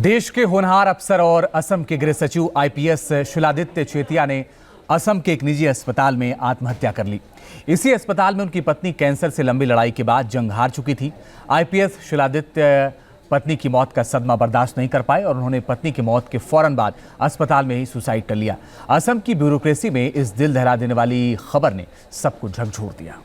देश के होनहार अफसर और असम के गृह सचिव आईपीएस शिलादित्य चेतिया ने असम के एक निजी अस्पताल में आत्महत्या कर ली। इसी अस्पताल में उनकी पत्नी कैंसर से लंबी लड़ाई के बाद जंग हार चुकी थी। आईपीएस शिलादित्य पत्नी की मौत का सदमा बर्दाश्त नहीं कर पाए और उन्होंने पत्नी की मौत के फौरन बाद अस्पताल में ही सुसाइड कर लिया। असम की ब्यूरोक्रेसी में इस दिल दहला देने वाली खबर ने सबको झकझोर दिया।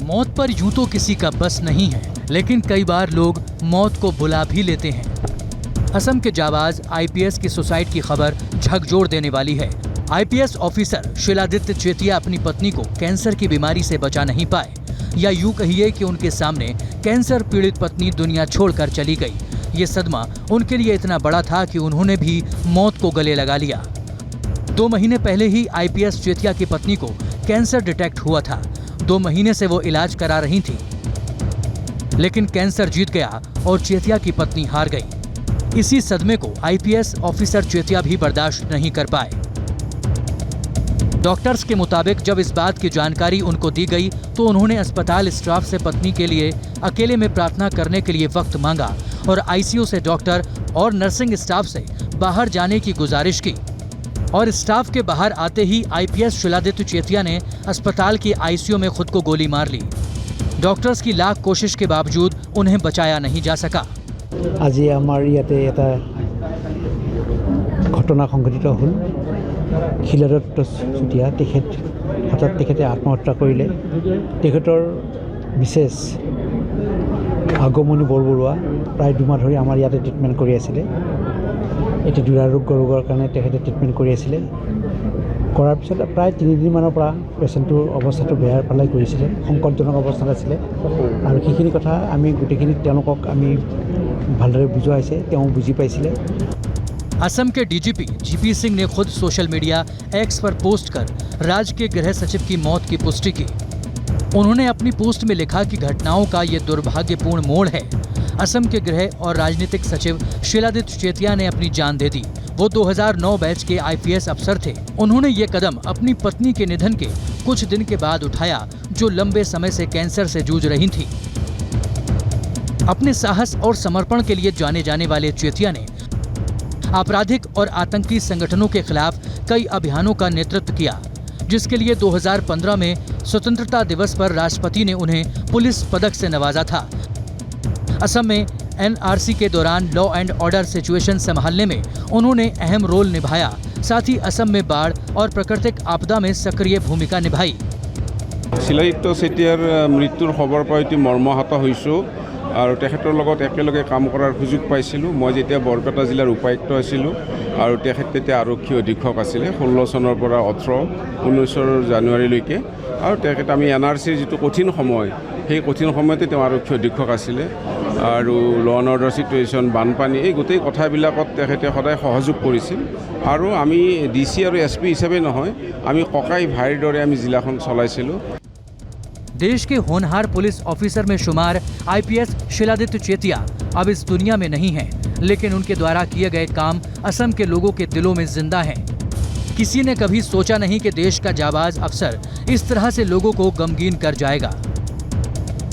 मौत पर यूं तो किसी का बस नहीं है, लेकिन कई बार लोग मौत को बुला भी लेते हैं। असम के जाबाज आईपीएस की सुसाइड की खबर झकझोर देने वाली है। आईपीएस ऑफिसर शिलादित्य चेतिया अपनी पत्नी को कैंसर की बीमारी से बचा नहीं पाए, या यूं कहिए कि उनके सामने कैंसर पीड़ित पत्नी दुनिया छोड़कर चली गई। ये सदमा उनके लिए इतना बड़ा था कि उन्होंने भी मौत को गले लगा लिया। 2 महीने पहले ही आईपीएस चेतिया की पत्नी को कैंसर डिटेक्ट हुआ था। 2 महीने से वो इलाज करा रही थी, लेकिन कैंसर जीत गया और चेतिया की पत्नी हार गई। इसी सदमे को आईपीएस ऑफिसर चेतिया भी बर्दाश्त नहीं कर पाए। डॉक्टर्स के मुताबिक जब इस बात की जानकारी उनको दी गई तो उन्होंने अस्पताल स्टाफ से पत्नी के लिए अकेले में प्रार्थना करने के लिए वक्त मांगा और आईसीयू से डॉक्टर और नर्सिंग स्टाफ से बाहर जाने की गुजारिश की। और स्टाफ के बाहर आते ही आईपीएस शिलादित्य चेतिया ने अस्पताल की आईसीयू में खुद को गोली मार ली। डॉक्टर्स की लाख कोशिश के बावजूद उन्हें बचाया नहीं जा सका। आज आमार इयाते एटा घटना संघटित हल। शिलादित्य चेतिया हठाৎ आत्महत्या करिले। विशेष आगमनी बरबरुआ प्राय 2 माह धरि आमार इयाते ट्रिटमेंट करि आছিলে। एटी दुरारोग्य रोगर कारण ट्रिटमेंट कर करार पिछत प्राय 3 दिन माনৰ পৰা पेशेन्टर अवस्था बेयार पालाई কৰিছিলে, সংকটজনক अवस्था आছিলে আৰু সেইখিনি কথা আমি গোটেইখিনি তেওঁলোকক আমি ভালদৰে বুজাইছে, তেওঁ বুজি পাইছিলে। असम के डीजीपी जीपी सिंह ने खुद सोशल मीडिया एक्स पर पोस्ट कर राज्य के गृह सचिव की मौत की पुष्टि की। उन्होंने अपनी पोस्ट में लिखा कि घटनाओं का ये दुर्भाग्यपूर्ण मोड़ है। असम के गृह और राजनीतिक सचिव शिलादित्य चेतिया ने अपनी जान दे दी। वो 2009 बैच के आईपीएस अफसर थे। उन्होंने ये कदम अपनी पत्नी के निधन के कुछ दिन के बाद उठाया, जो लंबे समय से कैंसर से जूझ रही थी। अपने साहस और समर्पण के लिए जाने जाने वाले चेतिया ने आपराधिक और आतंकी संगठनों के खिलाफ कई अभियानों का नेतृत्व किया, जिसके लिए 2015 में स्वतंत्रता दिवस पर राष्ट्रपति ने उन्हें पुलिस पदक से नवाजा था। असम में एनआरसी के दौरान लॉ एंड ऑर्डर सिचुएशन संभालने में उन्होंने अहम रोल निभाया। साथ ही असम में बाढ़ और प्राकृतिक आपदा में सक्रिय भूमिका निभाई। शिलादित्य चेतियार मृत्युर खबर पाई मर्माहत হৈছোঁ আৰু তেখেতৰ লগত একেলগে কাম কৰাৰ সুযোগ পাইছিলোঁ। মই যেতিয়া বৰপেটা জিলাৰ উপায়ুক্ত আছিলোঁ আৰু তেখেত তেতিয়া আৰক্ষী অধীক্ষক আছিলে 16 চনৰ পৰা 19 জানুৱাৰীলৈকে। আৰু তেখেত আমি এনআৰচিৰ যিটো কঠিন সময়, সেই কঠিন সময়তে তেওঁ আৰক্ষী অধীক্ষক আছিলে আৰু ল এণ্ড অৰ্ডাৰ চিটুৱেশ্যন, বানপানী, এই গোটেই কথাবিলাকত তেখেতে সদায় সহযোগ কৰিছিল। আৰু আমি ডিচি আৰু এছপি হিচাপে নহয়, আমি ককাই ভাইৰ দৰে আমি জিলাখন চলাইছিলোঁ। देश के होनहार पुलिस ऑफिसर में शुमार आईपीएस शिलादित्य चेतिया अब इस दुनिया में नहीं है, लेकिन उनके द्वारा किए गए काम असम के लोगों के दिलों में जिंदा हैं। किसी ने कभी सोचा नहीं कि देश का जाबाज अफसर इस तरह से लोगों को गमगीन कर जाएगा।